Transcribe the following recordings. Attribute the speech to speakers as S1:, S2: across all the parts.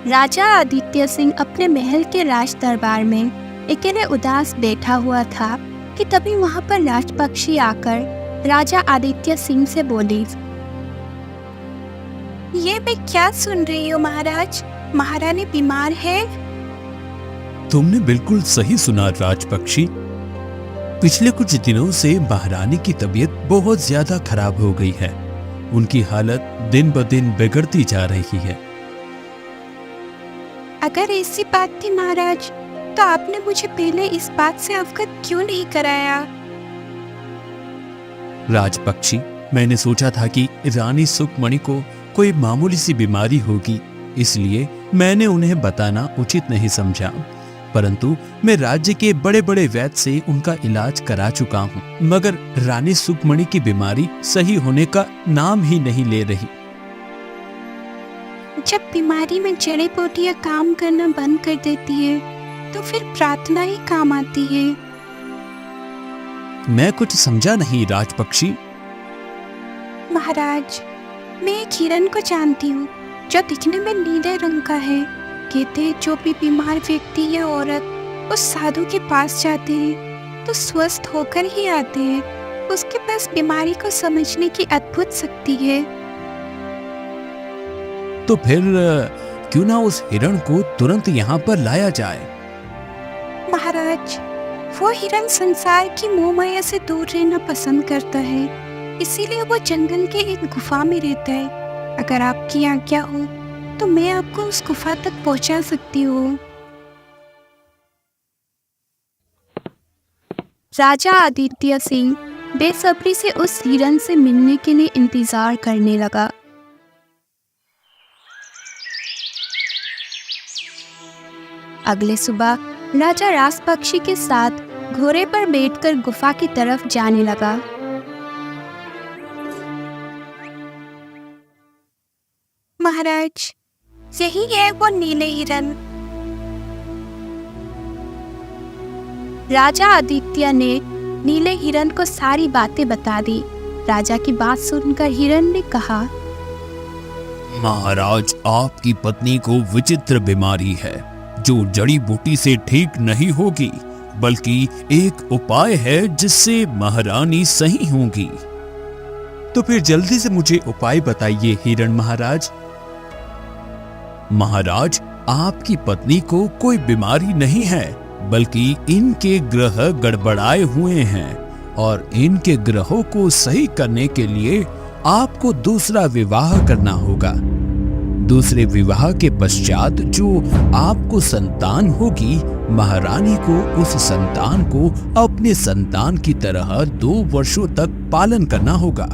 S1: राजा आदित्य सिंह अपने महल के राज दरबार में अकेले उदास बैठा हुआ था कि तभी वहां पर राजपक्षी आकर राजा आदित्य सिंह से बोली, ये मैं क्या सुन रही हूँ महाराज, महारानी बीमार है।
S2: तुमने बिल्कुल सही सुना राजपक्षी। पिछले कुछ दिनों से महारानी की तबीयत बहुत ज्यादा खराब हो गई है। उनकी हालत दिन ब दिन बिगड़ती जा रही है।
S1: अगर ऐसी बात थी महाराज, तो आपने मुझे पहले इस बात से अवगत क्यों नहीं कराया।
S2: राजपक्षी, मैंने सोचा था कि रानी सुखमणि को कोई मामूली सी बीमारी होगी, इसलिए मैंने उन्हें बताना उचित नहीं समझा। परंतु मैं राज्य के बड़े बड़े वैद्य से उनका इलाज करा चुका हूँ, मगर रानी सुखमणि की बीमारी सही होने का नाम ही नहीं ले रही।
S1: जब बीमारी में जड़ी बूटियां काम करना बंद कर देती है, तो फिर प्रार्थना ही काम आती है।
S2: मैं कुछ समझा नहीं राजपक्षी।
S1: महाराज, मैं एक हिरन को जानती हूँ जो दिखने में नीले रंग का है। कहते हैं जो भी बीमार व्यक्ति या औरत उस साधु के पास जाते हैं तो स्वस्थ होकर ही आते हैं। उसके पास बीमारी को समझने की अद्भुत शक्ति है।
S2: तो फिर क्यों ना उस हिरण को तुरंत यहाँ पर लाया जाए।
S1: महाराज, वो हिरन संसार की मोह माया से दूर रहना पसंद करता है, इसीलिए वो जंगल के एक गुफा में रहता है। अगर आपकी आज्ञा हो तो मैं आपको उस गुफा तक पहुंचा सकती हूँ। राजा आदित्य सिंह बेसब्री से उस हिरन से मिलने के लिए इंतजार करने लगा। अगले सुबह राजा राजपक्षी के साथ घोड़े पर बैठकर गुफा की तरफ जाने लगा। महाराज, यही है वो नीले हिरन। राजा आदित्य ने नीले हिरन को सारी बातें बता दी। राजा की बात सुनकर हिरन ने कहा,
S2: महाराज, आपकी पत्नी को विचित्र बीमारी है जो जड़ी बूटी से ठीक नहीं होगी, बल्कि एक उपाय है जिससे महारानी सही होंगी। तो फिर जल्दी से मुझे उपाय बताइए हिरण महाराज। महाराज, आपकी पत्नी को कोई बीमारी नहीं है, बल्कि इनके ग्रह गड़बड़ाए हुए हैं और इनके ग्रहों को सही करने के लिए आपको दूसरा विवाह करना होगा। दूसरे विवाह के पश्चात जो आपको संतान होगी, महारानी को उस संतान को अपने संतान की तरह 2 वर्षों तक पालन करना होगा।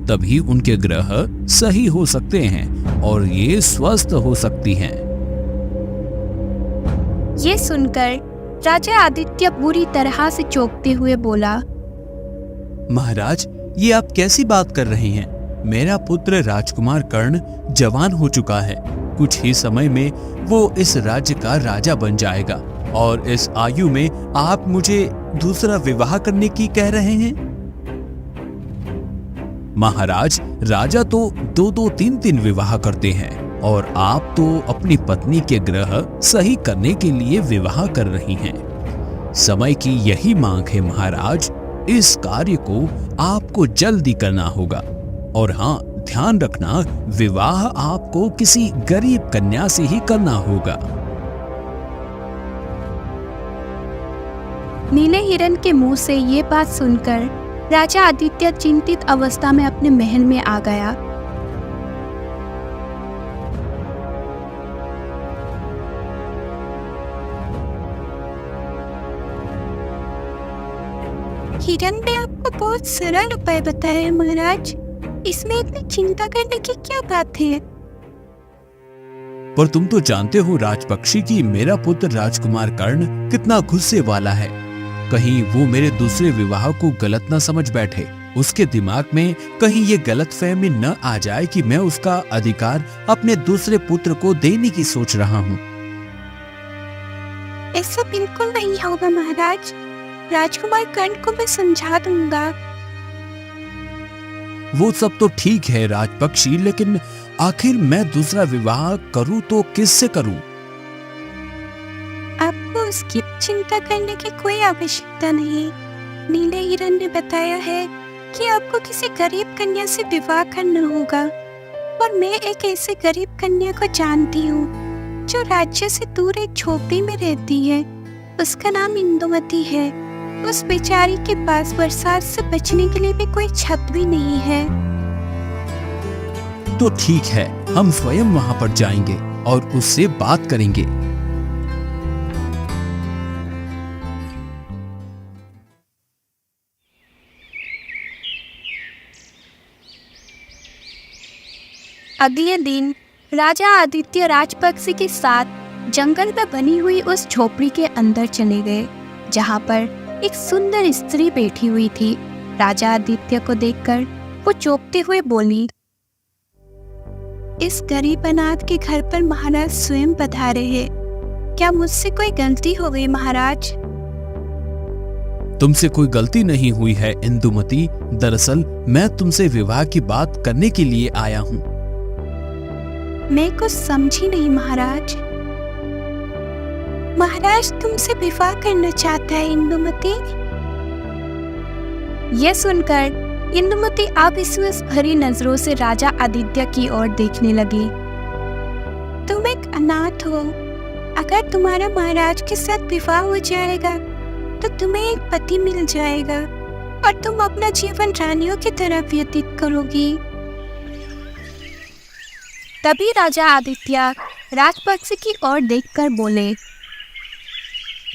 S2: तभी उनके ग्रह सही हो सकते हैं और ये स्वस्थ हो सकती हैं।
S1: ये सुनकर राजा आदित्य बुरी तरह से चौंकते हुए बोला,
S2: महाराज, ये आप कैसी बात कर रहे हैं? मेरा पुत्र राजकुमार कर्ण जवान हो चुका है। कुछ ही समय में वो इस राज्य का राजा बन जाएगा और इस आयु में आप मुझे दूसरा विवाह करने की कह रहे हैं? महाराज, राजा तो 2-2, 3-3 विवाह करते हैं और आप तो अपनी पत्नी के ग्रह सही करने के लिए विवाह कर रही हैं। समय की यही मांग है महाराज। इस कार्य को आपको जल्दी करना होगा। और हाँ, ध्यान रखना, विवाह आपको किसी गरीब कन्या से ही करना होगा।
S1: नीले हिरन के मुंह से ये बात सुनकर राजा आदित्य चिंतित अवस्था में अपने महल में आ गया। हिरन ने आपको बहुत सरल उपाय बताया है महाराज, इसमें इतनी चिंता करने की क्या बात है।
S2: पर तुम तो जानते हो राजपक्षी कि मेरा पुत्र राजकुमार कर्ण कितना गुस्से वाला है। कहीं वो मेरे दूसरे विवाह को गलत न समझ बैठे। उसके दिमाग में कहीं ये गलतफहमी न आ जाए कि मैं उसका अधिकार अपने दूसरे पुत्र को देने की सोच रहा हूँ।
S1: ऐसा बिल्कुल नहीं होगा महाराज, राजकुमार कर्ण को मैं समझा दूंगा।
S2: वो सब तो ठीक है राजपक्षी, लेकिन आखिर मैं दूसरा विवाह करूं तो किससे करूं?
S1: आपको उसकी चिंता करने की कोई आवश्यकता नहीं। नीले हिरन ने बताया है कि आपको किसी गरीब कन्या से विवाह करना होगा, और मैं एक ऐसे गरीब कन्या को जानती हूँ जो राज्य से दूर एक झोपड़ी में रहती है। उसका नाम इंदुमती है। उस बेचारी के पास बरसात से बचने के लिए भी कोई छत भी नहीं है।
S2: तो ठीक है, हम स्वयं वहां पर जाएंगे और उससे बात करेंगे।
S1: अगले दिन राजा आदित्य राजपक्षी के साथ जंगल में बनी हुई उस झोपड़ी के अंदर चले गए, जहाँ पर एक सुंदर स्त्री बैठी हुई थी। राजा आदित्य को देखकर वो चौंकते हुए बोली, इस गरीब अनाथ के घर पर महाराज स्वयं पधारे हैं। क्या मुझसे कोई गलती हो गई महाराज?
S2: तुमसे कोई गलती नहीं हुई है इंदुमती। दरअसल मैं तुमसे विवाह की बात करने के लिए आया हूँ।
S1: मैं कुछ समझी नहीं महाराज। महाराज तुमसे विवाह करना चाहता है इंदुमती? यह सुनकर इंदुमती अविश्वास भरी नजरों से राजा आदित्य की ओर देखने लगी। तुम एक अनाथ हो। अगर तुम्हारा महाराज के साथ विवाह हो जाएगा तो तुम्हें एक पति मिल जाएगा और तुम अपना जीवन रानियों की तरह व्यतीत करोगी। तभी राजा आदित्य राजपक्षी की ओर देखकर बोले,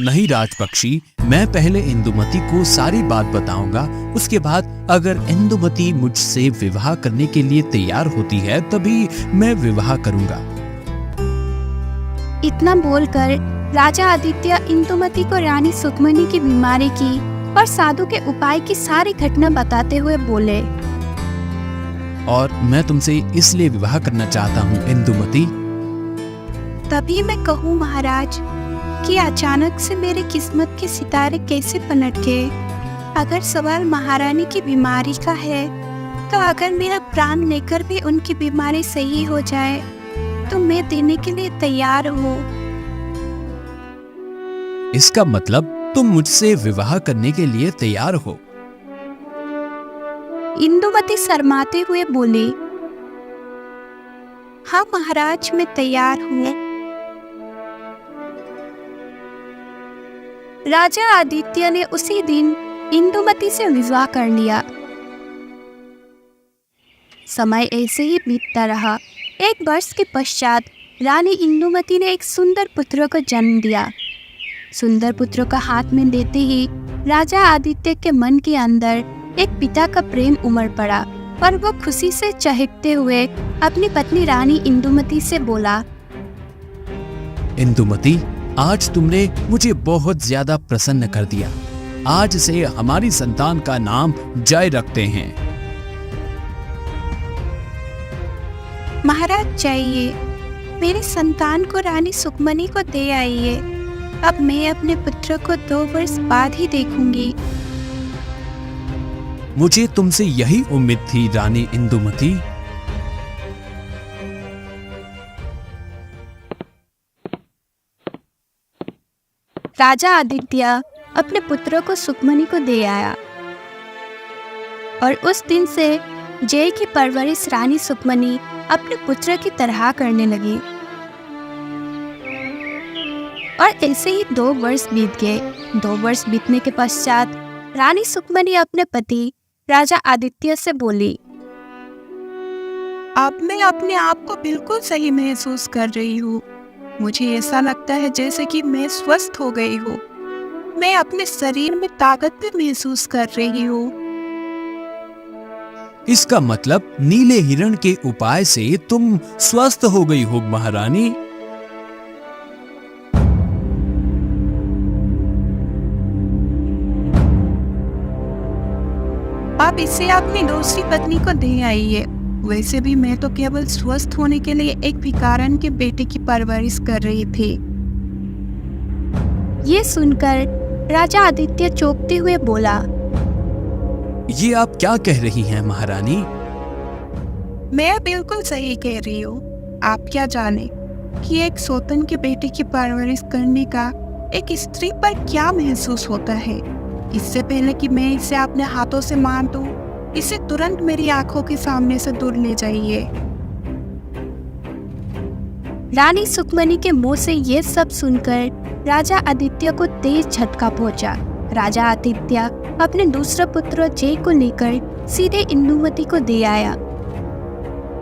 S2: नहीं राजपक्षी, मैं पहले इंदुमती को सारी बात बताऊंगा। उसके बाद अगर इंदुमती मुझसे विवाह करने के लिए तैयार होती है तभी मैं विवाह करूंगा।
S1: इतना बोलकर राजा आदित्य इंदुमती को रानी सुखमनी की बीमारी की और साधु के उपाय की सारी घटना बताते हुए बोले,
S2: और मैं तुमसे इसलिए विवाह करना चाहता हूँ इंदुमती।
S1: तभी मैं कहूँ महाराज कि अचानक से मेरे किस्मत के सितारे कैसे पलट गए। अगर सवाल महारानी की बीमारी का है तो अगर मेरा प्राण लेकर भी उनकी बीमारी सही हो जाए तो मैं देने के लिए तैयार हूँ।
S2: इसका मतलब तुम मुझसे विवाह करने के लिए तैयार हो?
S1: इंदुमती शर्माते हुए बोली, हाँ महाराज मैं तैयार हूँ। राजा आदित्य ने उसी दिन इंदुमती से विवाह कर लिया। समय ऐसे ही बीतता रहा। एक वर्ष के पश्चात रानी इंदुमती ने एक सुंदर पुत्र को जन्म दिया। सुंदर पुत्र का हाथ में देते ही राजा आदित्य के मन के अंदर एक पिता का प्रेम उमड़ पड़ा और वो खुशी से चहकते हुए अपनी पत्नी रानी इंदुमती से बोला,
S2: इंदुमती, आज तुमने मुझे बहुत ज्यादा प्रसन्न कर दिया। आज से हमारी संतान का नाम जय रखते हैं।
S1: महाराज चाहिए, मेरी संतान को रानी सुखमनी को दे आइए। अब मैं अपने पुत्र को 2 वर्ष बाद ही देखूंगी।
S2: मुझे तुमसे यही उम्मीद थी रानी इंदुमती।
S1: राजा आदित्य अपने पुत्र को सुखमनी को दे आया और उस दिन से जय की परवरिश रानी सुखमनी अपने पुत्र की तरह करने लगी। और ऐसे ही 2 वर्ष बीत गए। 2 वर्ष बीतने के पश्चात रानी सुखमनी अपने पति राजा आदित्य से बोली, अब मैं अपने आप को बिल्कुल सही महसूस कर रही हूँ। मुझे ऐसा लगता है जैसे कि मैं स्वस्थ हो गई हूँ। मैं अपने शरीर में ताकत भी महसूस कर रही हूँ।
S2: इसका मतलब नीले हिरण के उपाय से तुम स्वस्थ हो गई हो महारानी।
S1: आप इसे अपनी दूसरी पत्नी को दे आइए। वैसे भी मैं तो केवल स्वस्थ होने के लिए एक भिखारन के बेटे की परवरिश कर रही थी। ये सुनकर राजा आदित्य चौंकते हुए बोला,
S2: ये आप क्या कह रही हैं महारानी?
S1: मैं बिल्कुल सही कह रही हूँ। आप क्या जाने कि एक सौतन के बेटे की परवरिश करने का एक स्त्री पर क्या महसूस होता है। इससे पहले कि मैं इसे अपने हाथों से मार दूं, इसे तुरंत मेरी आंखों के सामने से दूर ले जाइए।
S3: रानी सुकमनी के मुंह से ये सब सुनकर राजा आदित्य को तेज झटका पहुंचा। राजा आदित्य अपने दूसरे पुत्र जय को लेकर सीधे इंदुमती को दे आया।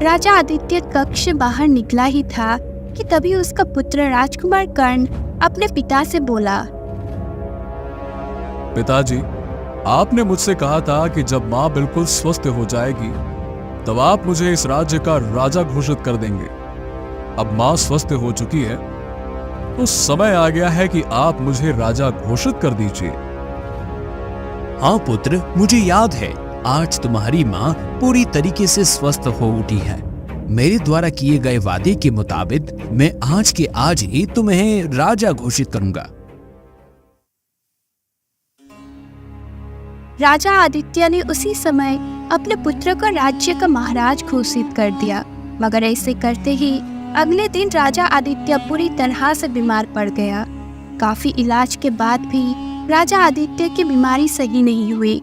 S3: राजा आदित्य कक्ष से बाहर निकला ही था कि तभी उसका पुत्र राजकुमार कर्ण अपने पिता से बोला,
S4: पिताजी, आपने मुझसे कहा था कि जब माँ बिल्कुल स्वस्थ हो जाएगी तब आप मुझे इस राज्य का राजा घोषित कर देंगे। अब माँ स्वस्थ हो चुकी है तो समय आ गया है कि आप मुझे राजा घोषित कर दीजिए।
S2: हाँ पुत्र, मुझे याद है आज तुम्हारी माँ पूरी तरीके से स्वस्थ हो उठी है। मेरे द्वारा किए गए वादे के मुताबिक मैं आज के आज ही तुम्हें राजा घोषित करूंगा।
S3: राजा आदित्य ने उसी समय अपने पुत्र को राज्य का महाराज घोषित कर दिया। मगर ऐसे करते ही अगले दिन राजा आदित्य पूरी तरह से बीमार पड़ गया। काफी इलाज के बाद भी राजा आदित्य की बीमारी सही नहीं हुई।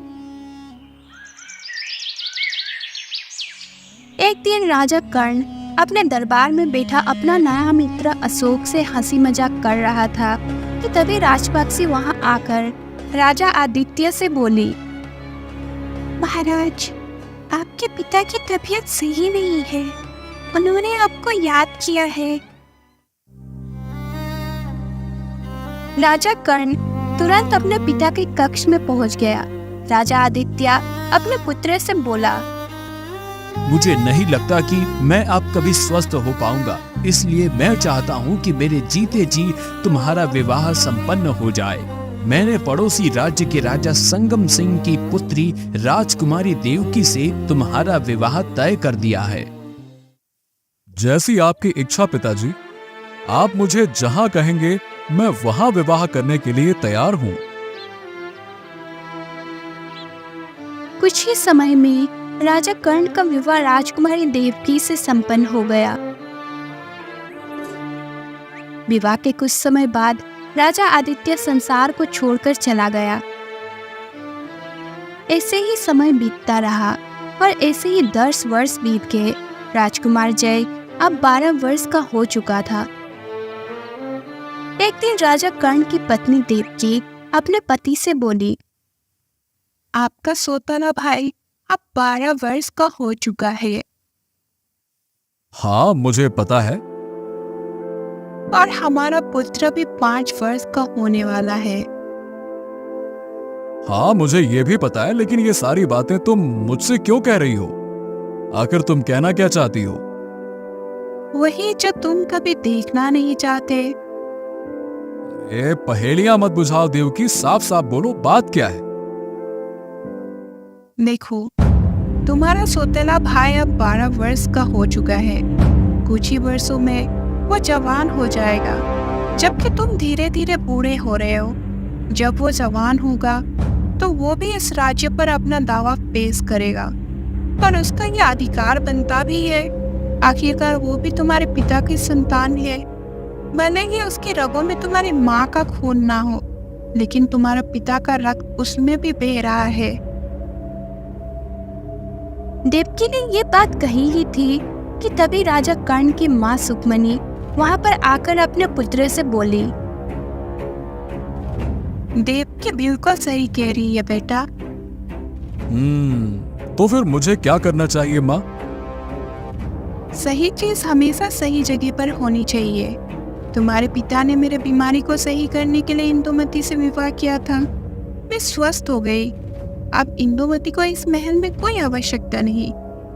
S3: एक दिन राजा कर्ण अपने दरबार में बैठा अपना नया मित्र अशोक से हंसी मजाक कर रहा था कि तभी राजपक्षी वहां आकर राजा आदित्य से बोली,
S1: महाराज, आपके पिता की तबीयत सही नहीं है। उन्होंने आपको याद किया है।
S3: राजा कर्ण तुरंत अपने पिता के कक्ष में पहुंच गया। राजा आदित्य अपने पुत्र से बोला,
S2: मुझे नहीं लगता कि मैं अब कभी स्वस्थ हो पाऊंगा, इसलिए मैं चाहता हूं कि मेरे जीते जी तुम्हारा विवाह संपन्न हो जाए। मैंने पड़ोसी राज्य के राजा संगम सिंह की पुत्री राजकुमारी देवकी से तुम्हारा विवाह तय कर दिया है।
S4: जैसी आपकी इच्छा पिताजी, आप मुझे जहां कहेंगे मैं वहां विवाह करने के लिए तैयार हूं।
S3: कुछ ही समय में राजा कर्ण का विवाह राजकुमारी देवकी से संपन्न हो गया। विवाह के कुछ समय बाद राजा आदित्य संसार को छोड़कर चला गया। ऐसे ही समय बीतता रहा और ऐसे ही 10 वर्ष बीत गए। राजकुमार जय अब 12 वर्ष का हो चुका था। एक दिन राजा कर्ण की पत्नी देवकी अपने पति से बोली,
S1: आपका सौतेला भाई अब 12 वर्ष का हो चुका है।
S4: हाँ, मुझे पता है।
S1: और हमारा पुत्र भी 5 वर्ष का होने वाला है।
S4: हाँ, मुझे ये भी पता है, लेकिन ये सारी बातें तुम मुझसे क्यों कह रही हो? आखिर तुम कहना क्या चाहती हो?
S1: वही जो तुम कभी देखना नहीं चाहते।
S4: ए, पहेलियां मत बुझाओ देवकी, साफ साफ बोलो, बात क्या है?
S1: देखो, तुम्हारा सौतेला भाई अब 12 वर्ष का हो चुका है। कुछ ही वर्षों में वो जवान हो जाएगा, जबकि तुम धीरे धीरे बूढ़े हो रहे हो। जब वो जवान होगा तो वो भी इस राज्य पर अपना दावा पेश करेगा, पर उसका ये अधिकार बनता भी है। आखिरकार वो भी तुम्हारे पिता की संतान है। भले ही उसकी रगों में तुम्हारी माँ का खून ना हो, लेकिन तुम्हारा पिता का रक्त उसमें भी बह रहा है।
S3: देवकी ने ये बात कही ही थी कि तभी राजा कर्ण की माँ सुकमनी वहां पर आकर अपने पुत्र से बोली,
S1: देवकी बिल्कुल सही कह रही है बेटा।
S4: तो फिर मुझे क्या करना चाहिए माँ?
S1: सही चीज हमेशा सही जगह पर होनी चाहिए। तुम्हारे पिता ने मेरे बीमारी को सही करने के लिए इंदुमती से विवाह किया था। मैं स्वस्थ हो गई। अब इंदुमती को इस महल में कोई आवश्यकता नहीं।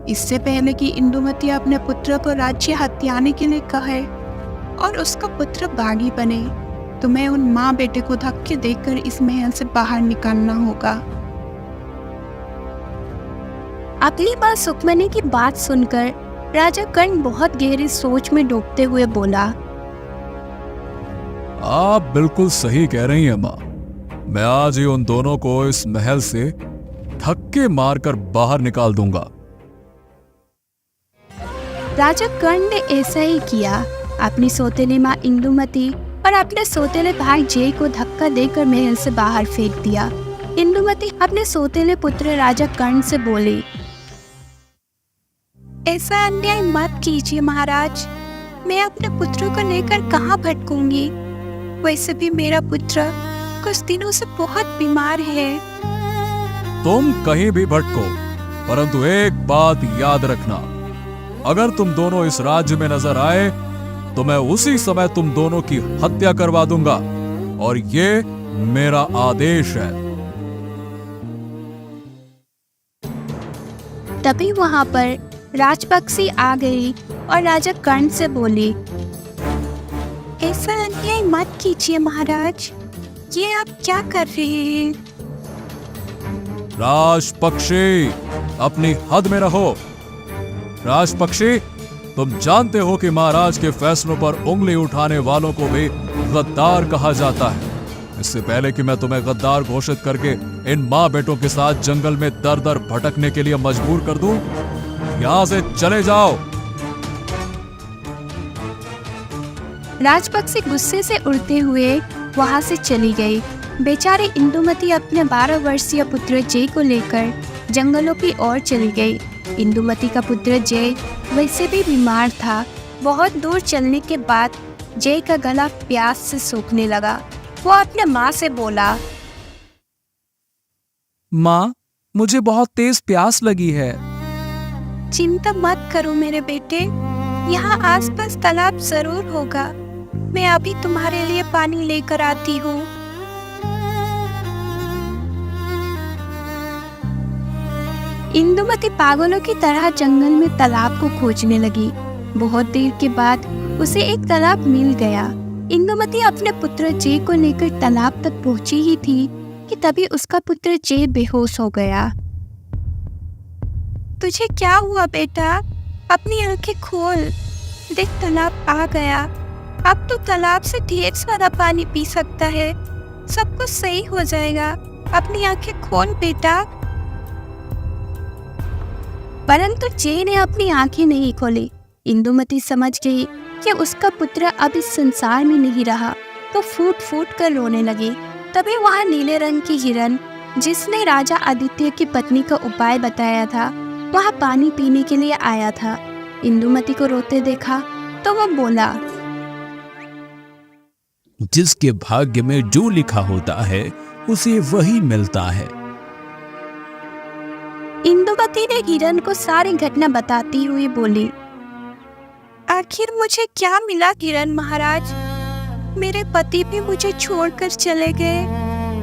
S1: इससे पहले कि इंदुमती अपने पुत्र को राज्य हथियाने के लिए कहे और उसका पुत्र बागी बने, तो मैं उन माँ बेटे को धक्के देकर इस महल से बाहर निकालना होगा।
S3: अपनी माँ सुकमनी की बात सुनकर राजा कर्ण बहुत गहरी सोच में डूबते हुए बोला,
S4: आप बिल्कुल सही कह रही हैं माँ। मैं आज ही उन दोनों को इस महल से धक्के मारकर बाहर निकाल दूंगा।
S3: राजा कर्ण ने ऐसा ही किया। अपनी सौतेली माँ इंदुमती और अपने सौतेले भाई जय को धक्का देकर महल से बाहर फेंक दिया। इंदुमती अपने सौतेले पुत्र राजा कर्ण से बोली,
S1: ऐसा अन्याय मत कीजिए महाराज, मैं अपने पुत्रों को लेकर कहाँ भटकूंगी। वैसे भी मेरा पुत्र कुछ दिनों से बहुत बीमार है।
S4: तुम कहीं भी भटको, परंतु एक बात याद रखना, अगर तुम दोनों इस राज्य में नजर आए तो मैं उसी समय तुम दोनों की हत्या करवा दूंगा, और ये मेरा आदेश है।
S3: तभी वहां पर राजपक्षी आ गई और राजा कर्ण से बोली,
S1: ऐसा अन्याय मत कीजिए महाराज, ये आप क्या कर रहे हैं।
S4: राजपक्षी, अपनी हद में रहो। राजपक्षी, तुम जानते हो कि महाराज के फैसलों पर उंगली उठाने वालों को भी गद्दार कहा जाता है। इससे पहले कि मैं तुम्हें गद्दार घोषित करके इन माँ बेटों के साथ जंगल में दर दर भटकने के लिए मजबूर कर दूं, यहां से चले जाओ।
S3: राजपक्षी गुस्से से उड़ते हुए वहां से चली गई। बेचारी इंदुमती अपने 12 वर्षीय पुत्र जय को लेकर जंगलों की ओर चली गई। इंदुमती का पुत्र जय वैसे भी बीमार था। बहुत दूर चलने के बाद जय का गला प्यास से सूखने लगा। वो अपने माँ से बोला,
S5: माँ, मुझे बहुत तेज प्यास लगी है।
S1: चिंता मत करो मेरे बेटे, यहाँ आसपास तालाब जरूर होगा। मैं अभी तुम्हारे लिए पानी लेकर आती हूँ।
S3: इंदुमती पागलों की तरह जंगल में तालाब को खोजने लगी। बहुत देर के बाद उसे एक तालाब मिल गया। इंदुमती अपने पुत्र जय को लेकर तालाब तक पहुंची ही थी कि तभी उसका पुत्र जय बेहोश हो गया।
S1: तुझे क्या हुआ बेटा? अपनी आंखें खोल, देख तालाब आ गया। अब तो तालाब से ढेर सारा पानी पी सकता है, सब कुछ सही हो जाएगा। अपनी आंखें खोल बेटा।
S3: परंतु जय ने अपनी आंखें नहीं खोली। इंदुमती समझ गई कि उसका पुत्र अब इस संसार में नहीं रहा, तो फूट फूट कर रोने लगी। तभी वहाँ नीले रंग की हिरन, जिसने राजा आदित्य की पत्नी का उपाय बताया था, वहाँ पानी पीने के लिए आया था। इंदुमती को रोते देखा तो वो बोला,
S2: जिसके भाग्य में जो लिखा होता है उसे वही मिलता है।
S3: इंदुमती ने हिरन को सारी घटना बताती हुई बोली,
S1: आखिर मुझे क्या मिला हिरन महाराज? मेरे पति भी मुझे छोड़कर चले गए,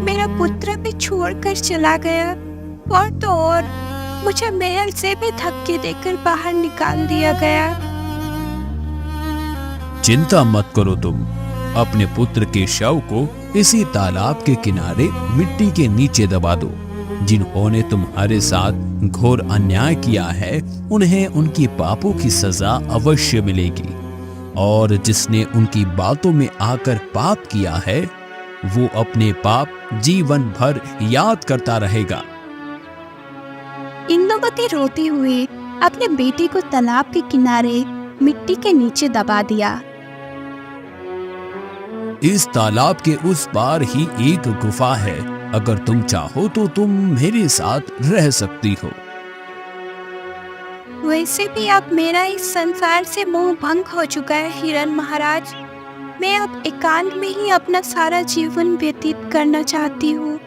S1: मेरा पुत्र भी छोड़कर चला गया, और तो और मुझे महल से भी धक्के देकर बाहर निकाल दिया गया।
S2: चिंता मत करो तुम, अपने पुत्र के शव को इसी तालाब के किनारे मिट्टी के नीचे दबा दो। जिन्होंने तुम्हारे साथ घोर अन्याय किया है, उन्हें उनकी पापों की सजा अवश्य मिलेगी, और जिसने उनकी बातों में आकर पाप किया है, वो अपने पाप जीवन भर याद करता रहेगा।
S3: इंदुमती रोती हुई अपने बेटे को तालाब के किनारे मिट्टी के नीचे दबा दिया।
S2: इस तालाब के उस पार ही एक गुफा है, अगर तुम चाहो तो तुम मेरे साथ रह सकती हो।
S1: वैसे भी अब मेरा इस संसार से मोह भंग हो चुका है हिरन महाराज। मैं अब एकांत में ही अपना सारा जीवन व्यतीत करना चाहती हूँ।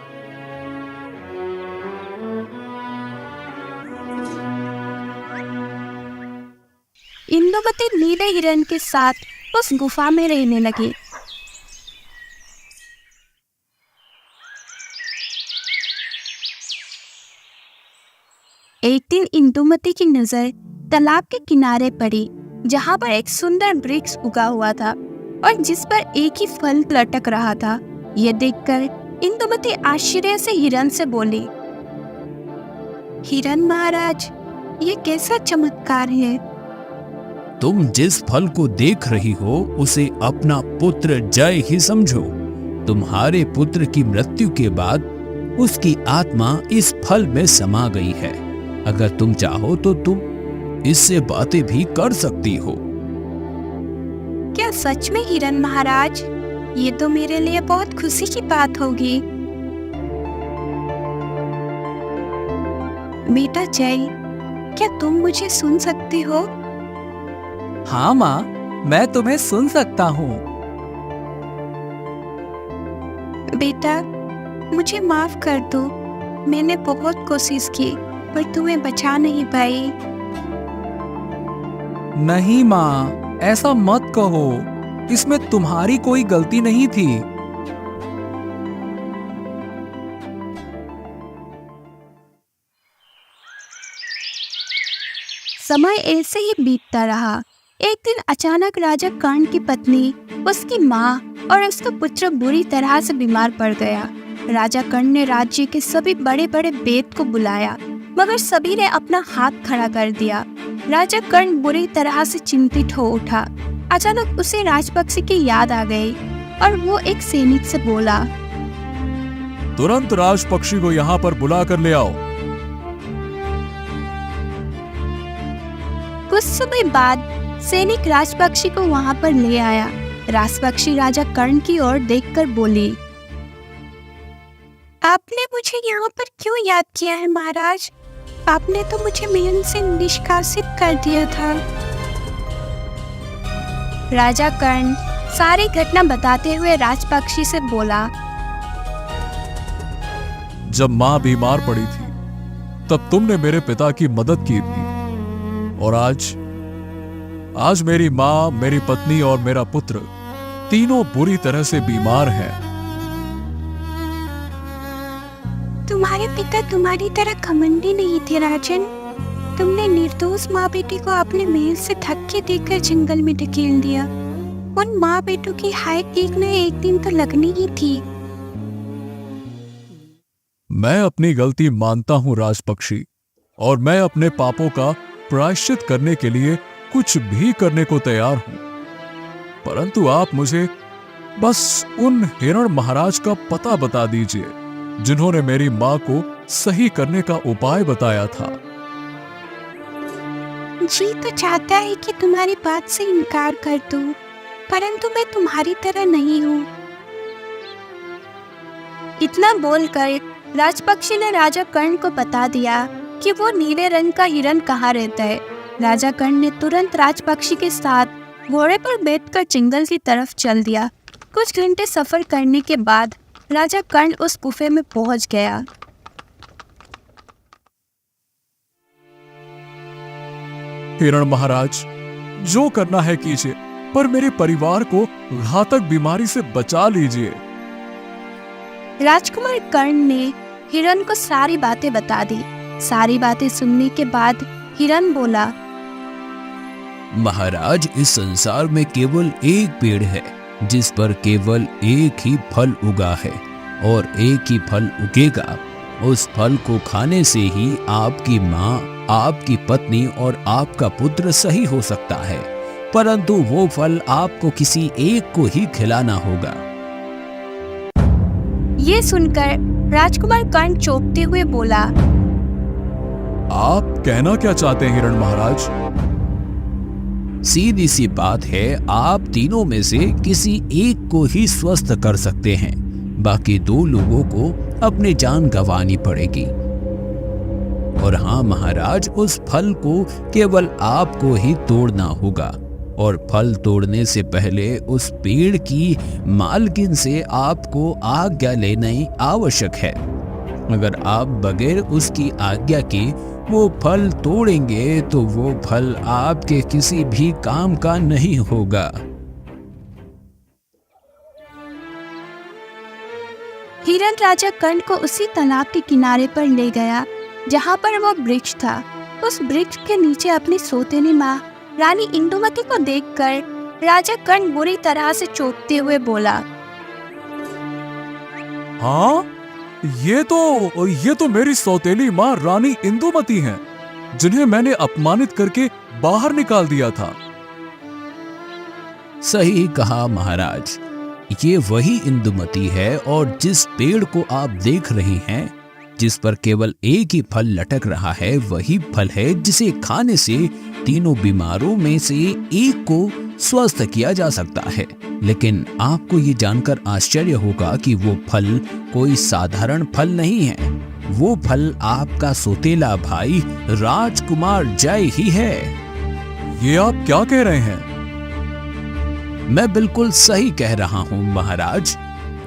S3: इंदुमती नीले हिरन के साथ उस गुफा में रहने लगी। एक दिन इंदुमती की नजर तालाब के किनारे पड़ी, जहाँ पर एक सुंदर वृक्ष उगा हुआ था और जिस पर एक ही फल लटक रहा था। यह देखकर इंदुमती आश्चर्य से हिरन से बोली,
S1: हिरन महाराज, ये कैसा चमत्कार है?
S2: तुम जिस फल को देख रही हो उसे अपना पुत्र जय ही समझो। तुम्हारे पुत्र की मृत्यु के बाद उसकी आत्मा इस फल में समा गई है। अगर तुम चाहो तो तुम इससे बातें भी कर सकती हो।
S1: क्या सच में हिरण महाराज? ये तो मेरे लिए बहुत खुशी की बात होगी। बेटा जय, क्या तुम मुझे सुन सकते हो?
S5: हाँ माँ, मैं तुम्हें सुन सकता हूँ।
S1: बेटा मुझे माफ कर दो, मैंने बहुत कोशिश की पर तुम्हें बचा नहीं पाई।
S5: नहीं माँ, ऐसा मत कहो, इसमें तुम्हारी कोई गलती नहीं थी।
S3: समय ऐसे ही बीतता रहा। एक दिन अचानक राजा कर्ण की पत्नी, उसकी माँ और उसका पुत्र बुरी तरह से बीमार पड़ गया। राजा कर्ण ने राज्य के सभी बड़े बड़े वेद को बुलाया, मगर सभी ने अपना हाथ खड़ा कर दिया। राजा कर्ण बुरी तरह से चिंतित हो उठा। अचानक उसे राजपक्षी की याद आ गई और वो एक सैनिक से बोला,
S4: तुरंत राजपक्षी को यहाँ पर बुला कर ले आओ।
S3: कुछ समय बाद सैनिक राजपक्षी को वहां पर ले आया। राजपक्षी राजा कर्ण की ओर देखकर बोली,
S1: आपने मुझे यहाँ पर क्यों याद किया है महाराज? आपने तो मुझे महल से निष्कासित कर दिया था।
S3: राजा कर्ण सारी घटना बताते हुए राजपक्षी से बोला,
S4: जब माँ बीमार पड़ी थी तब तुमने मेरे पिता की मदद की थी, और आज मेरी माँ, मेरी पत्नी और मेरा पुत्र तीनों बुरी तरह से बीमार हैं।
S1: तुम्हारे पिता तुम्हारी तरह घमंडी नहीं थे राजन। तुमने निर्दोष माँ बेटी को अपने महल से धक्के देकर जंगल में ढकेल दिया। उन माँ बेटों की हाय एक न एक दिन तो लगनी ही थी।
S4: मैं अपनी गलती मानता हूं राजपक्षी, और मैं अपने पापों का प्रायश्चित करने के लिए कुछ भी करने को तैयार हूं। परंतु आप मुझे बस उन हिरण महाराज का पता बता दीजिए जिन्होंने मेरी माँ को सही करने का उपाय बताया था।
S1: जी तो चाहता है कि तुम्हारी बात से इनकार कर दूं, परंतु मैं तुम्हारी तरह नहीं हूँ।
S3: इतना बोलकर राजपक्षी ने राजा कर्ण को बता दिया कि वो नीले रंग का हिरण कहाँ रहता है। राजा कर्ण ने तुरंत राजपक्षी के साथ घोड़े पर बैठकर जंगल की तरफ चल दिया। कुछ घंटे सफर करने के बाद राजा कर्ण उस गुफे में पहुंच गया।
S4: हिरण महाराज, जो करना है कीजिए, पर मेरे परिवार को घातक बीमारी से बचा लीजिए।
S3: राजकुमार कर्ण ने हिरण को सारी बातें बता दी। सारी बातें सुनने के बाद हिरण बोला,
S2: महाराज, इस संसार में केवल एक पेड़ है जिस पर केवल एक ही फल उगा है, और एक ही फल उगेगा। उस फल को खाने से ही आपकी माँ, आपकी पत्नी और आपका पुत्र सही हो सकता है, परंतु वो फल आपको किसी एक को ही खिलाना होगा।
S3: ये सुनकर राजकुमार कर्ण चौंकते हुए बोला,
S4: आप कहना क्या चाहते हैं हिरण महाराज?
S2: सीधी सी बात है, आप तीनों में से किसी एक को ही स्वस्थ कर सकते हैं, बाकी दो लोगों को अपनी जान गंवानी पड़ेगी। और हाँ महाराज, उस फल को केवल आपको ही तोड़ना होगा, और फल तोड़ने से पहले उस पेड़ की मालकिन से आपको आज्ञा लेना आवश्यक है। अगर आप बगैर उसकी आज्ञा के वो फल तोड़ेंगे तो वो फल आपके किसी भी काम का नहीं होगा।
S3: हिरण राजा कर्ण को उसी तालाब के किनारे पर ले गया जहाँ पर वो वृक्ष था। उस वृक्ष के नीचे अपनी सौतेली माँ रानी इंदुमती को देखकर राजा कर्ण बुरी तरह से चौंकते हुए बोला,
S4: हाँ, ये तो मेरी सौतेली माँ रानी इंदुमती हैं, जिन्हें मैंने अपमानित करके बाहर निकाल दिया था।
S2: सही कहा महाराज, ये वही इंदुमती है, और जिस पेड़ को आप देख रहे हैं, जिस पर केवल एक ही फल लटक रहा है, वही फल है जिसे खाने से तीनों बीमारों में से एक को स्वस्थ किया जा सकता है। लेकिन आपको ये जानकर आश्चर्य होगा कि वो फल कोई साधारण फल नहीं है। वो फल आपका सौतेला भाई राजकुमार जय ही है।
S4: ये आप क्या कह रहे हैं?
S2: मैं बिल्कुल सही कह रहा हूँ महाराज।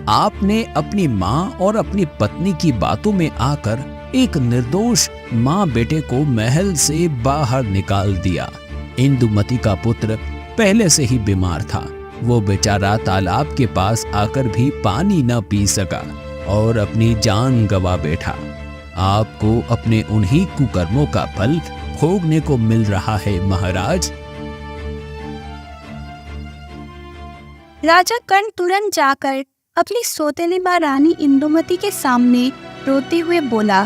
S2: आपने अपनी माँ और अपनी पत्नी की बातों में आकर एक निर्दोष माँ बेटे को महल से बाहर निकाल दिया। इंदुमती का पुत्र पहले से ही बीमार था। वो बेचारा तालाब के पास आकर भी पानी न पी सका और अपनी जान गंवा बैठा। आपको अपने उन्हीं कुकर्मों का फल भोगने को मिल रहा है महाराज।
S3: राजा कर्ण तुरंत जाकर अपनी सौतेली माँ रानी इंदुमती के सामने रोते हुए बोला,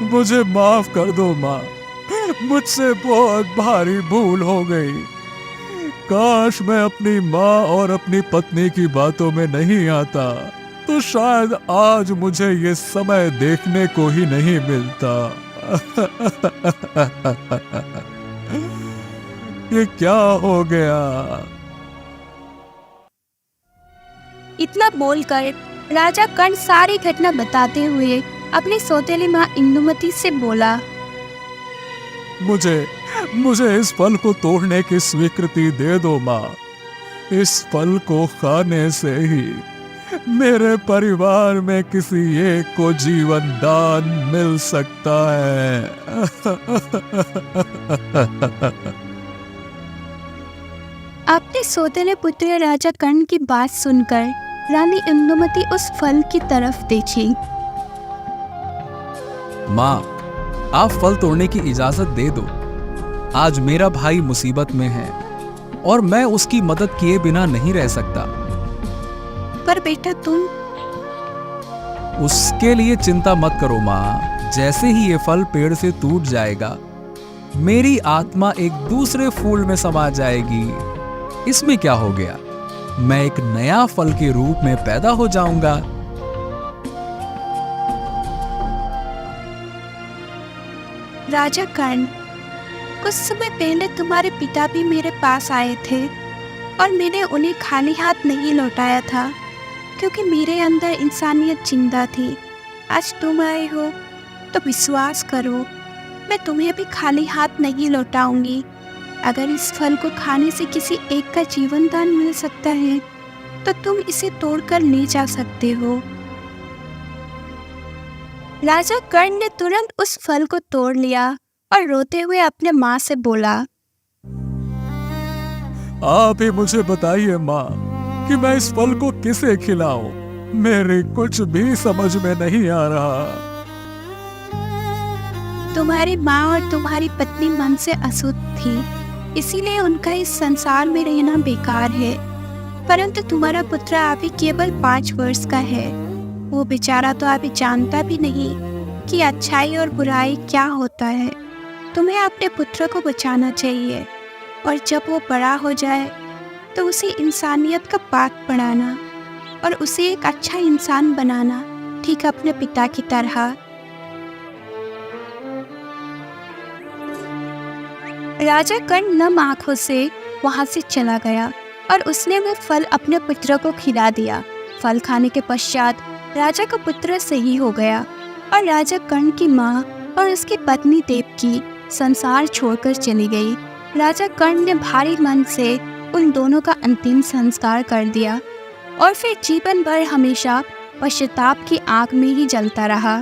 S4: मुझे माफ कर दो माँ, मुझसे बहुत भारी भूल हो गई। काश मैं अपनी माँ और अपनी पत्नी की बातों में नहीं आता, तो शायद आज मुझे ये समय देखने को ही नहीं मिलता। ये क्या हो गया?
S3: इतना बोलकर राजा कर्ण सारी घटना बताते हुए अपनी सौतेली माँ इंदुमती से बोला,
S4: मुझे इस फल को तोड़ने की स्वीकृति दे दो माँ। इस फल को खाने से ही मेरे परिवार में किसी एक को जीवन दान मिल सकता है।
S3: अपने सौतेले पुत्र राजा कर्ण की बात सुनकर रानी इंदुमती उस फल की तरफ देखी।
S5: माँ, आप फल तोड़ने की इजाजत दे दो। आज मेरा भाई मुसीबत में है और मैं उसकी मदद किए बिना नहीं रह सकता।
S1: पर बेटा तुम
S5: उसके लिए चिंता मत करो माँ। जैसे ही ये फल पेड़ से टूट जाएगा, मेरी आत्मा एक दूसरे फूल में समा जाएगी। इसमें क्या हो गया? मैं एक नया फल के रूप में पैदा हो जाऊंगा।
S1: राजा कर्ण, कुछ समय पहले तुम्हारे पिता भी मेरे पास आए थे और मैंने उन्हें खाली हाथ नहीं लौटाया था, क्योंकि मेरे अंदर इंसानियत जिंदा थी। आज तुम आए हो तो विश्वास करो, मैं तुम्हें भी खाली हाथ नहीं लौटाऊंगी। अगर इस फल को खाने से किसी एक का जीवन दान मिल सकता है तो तुम इसे तोड़कर ले जा सकते हो।
S3: राजा कर्ण ने तुरंत उस फल को तोड़ लिया और रोते हुए अपने माँ से बोला,
S4: आप ही मुझे बताइए माँ कि मैं इस फल को किसे खिलाऊं? मेरे कुछ भी समझ में नहीं आ रहा।
S1: तुम्हारी माँ और तुम्हारी पत्नी मन से अशुद्ध थी, इसीलिए उनका इस संसार में रहना बेकार है। परंतु तुम्हारा पुत्र अभी केवल 5 वर्ष का है। वो बेचारा तो अभी जानता भी नहीं कि अच्छाई और बुराई क्या होता है। तुम्हें अपने पुत्र को बचाना चाहिए और जब वो बड़ा हो जाए तो उसे इंसानियत का पाठ पढ़ाना और उसे एक अच्छा इंसान बनाना, ठीक अपने पिता की तरह।
S3: राजा कर्ण नम आंखों से वहां से चला गया और उसने वह फल अपने पुत्र को खिला दिया। फल खाने के पश्चात राजा का पुत्र सही हो गया और राजा कर्ण की माँ और उसकी पत्नी देवकी संसार छोड़कर चली गई। राजा कर्ण ने भारी मन से उन दोनों का अंतिम संस्कार कर दिया और फिर जीवन भर हमेशा पश्चाताप की आग में ही जलता रहा।